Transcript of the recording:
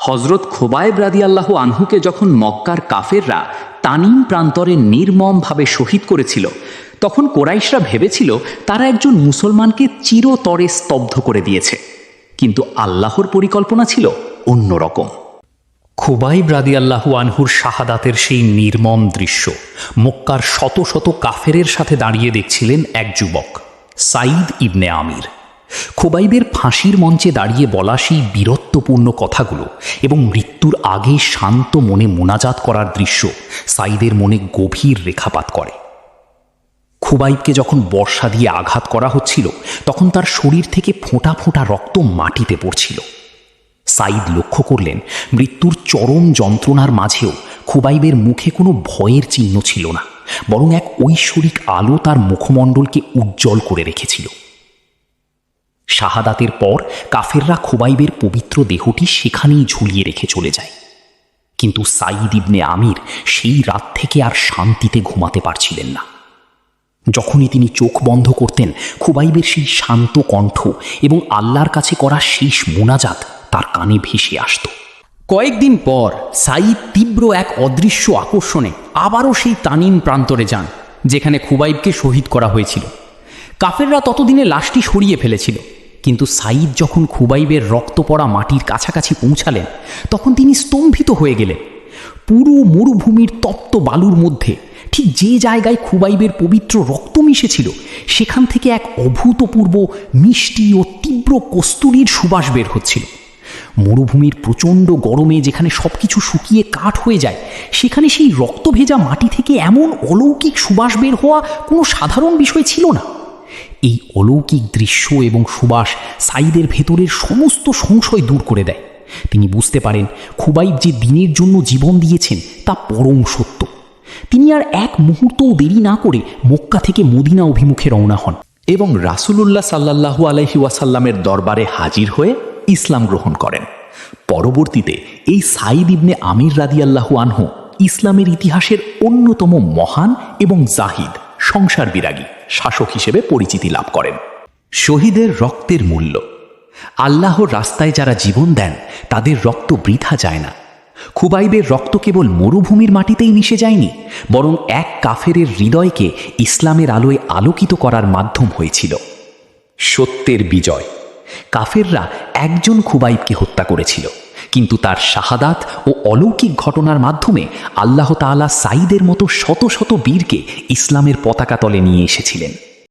হজরত খোবায়েব রাদিয়াল্লাহু আনহুকে যখন মক্কার কাফেররা তানিম প্রান্তরে নির্মমভাবে শহীদ করেছিল, তখন কোরাইশরা ভেবেছিল তারা একজন মুসলমানকে চিরতরে স্তব্ধ করে দিয়েছে। কিন্তু আল্লাহর পরিকল্পনা ছিল অন্যরকম। খোবাইব রাদিয়াল্লাহু আনহুর শাহাদাতের সেই নির্মম দৃশ্য মক্কার শত শত কাফেরের সাথে দাঁড়িয়ে দেখছিলেন এক যুবক, সাঈদ ইবনে আমির। খোবাইবের ফাঁসির মঞ্চে দাঁড়িয়ে বলা সেই বীরত্বপূর্ণ কথাগুলো এবং মৃত্যুর আগে শান্ত মনে মোনাজাত করার দৃশ্য সাঈদের মনে গভীর রেখাপাত করে। খোবাইবকে যখন বর্শা দিয়ে আঘাত করা হচ্ছিল, তখন তার শরীর থেকে ফোঁটা ফোঁটা রক্ত মাটিতে পড়ছিল। সাঈদ লক্ষ্য করলেন মৃত্যুর চরম যন্ত্রণার মাঝেও খোবাইবের মুখে কোনো ভয়ের চিহ্ন ছিল না, বরং এক ঐশ্বরিক আলো তার মুখমণ্ডলকে উজ্জ্বল করে রেখেছিল। শাহাদাতের পর কাফেররা খোবাইবের পবিত্র দেহটি সেখানেই ঝুলিয়ে রেখে চলে যায়। কিন্তু সাঈদ ইবনে আমির সেই রাত থেকে আর শান্তিতে ঘুমাতে পারছিলেন না। যখনই তিনি চোখ বন্ধ করতেন, খোবাইবের সেই শান্ত কণ্ঠ এবং আল্লাহর কাছে করা শেষ মোনাজাত তার কানে ভেসে আসত। কয়েকদিন পর সাঈদ তীব্র এক অদৃশ্য আকর্ষণে আবারও সেই তানিম প্রান্তরে যান, যেখানে খোবাইবকে শহীদ করা হয়েছিল। কাফেররা ততদিনে লাশটি সরিয়ে ফেলেছিল, কিন্তু সাঈদ যখন খোবাইবের রক্ত পড়া মাটির কাছাকাছি পৌঁছালেন, তখন তিনি স্তম্ভিত হয়ে গেলেন। পুরো মরুভূমির তপ্ত বালুর মধ্যে ঠিক যে জায়গায় খোবাইবের পবিত্র রক্ত মিশেছিল, সেখান থেকে এক অভূতপূর্ব মিষ্টি ও তীব্র কস্তুরীর সুবাস বের হচ্ছিল। মরুভূমির প্রচণ্ড গরমে যেখানে সব কিছু শুকিয়ে কাঠ হয়ে যায়, সেখানে সেই রক্ত ভেজা মাটি থেকে এমন অলৌকিক সুবাস বের হওয়া কোনো সাধারণ বিষয় ছিল না। এই অলৌকিক দৃশ্য এবং সুবাস সাঈদের ভেতরের সমস্ত সংশয় দূর করে দেয়। তিনি বুঝতে পারেন খোবাইব যে দিনের জন্য জীবন দিয়েছেন তা পরম সত্য। তিনি আর এক মুহূর্তও দেরি না করে মক্কা থেকে মদিনা অভিমুখে রওনা হন এবং রাসূলুল্লাহ সাল্লাল্লাহু আলাইহি ওয়াসাল্লামের দরবারে হাজির হয়ে ইসলাম গ্রহণ করেন। পরবর্তীতে এই সাঈদ ইবনে আমির রাদিয়াল্লাহু আনহু ইসলামের ইতিহাসের অন্যতম মহান এবং জাহিদ সংসার বিরাগী শাসক হিসেবে পরিচিতি লাভ করেন। শহীদের রক্তের মূল্য। আল্লাহর রাস্তায় যারা জীবন দেন, তাদের রক্ত বৃথা যায় না। খোবাইবের রক্ত কেবল মরুভূমির মাটিতেই মিশে যায়নি, বরং এক কাফেরের হৃদয়কে ইসলামের আলোয় আলোকিত করার মাধ্যম হয়েছিল। সত্যের বিজয়। কাফেররা একজন খোবাইবকে হত্যা করেছিল, কিন্তু তার শাহাদাত ও অলৌকিক ঘটনার মাধ্যমে আল্লাহ তাআলা সাঈদের মতো শত শত বীরকে ইসলামের পতাকা তলে নিয়ে এসেছিলেন।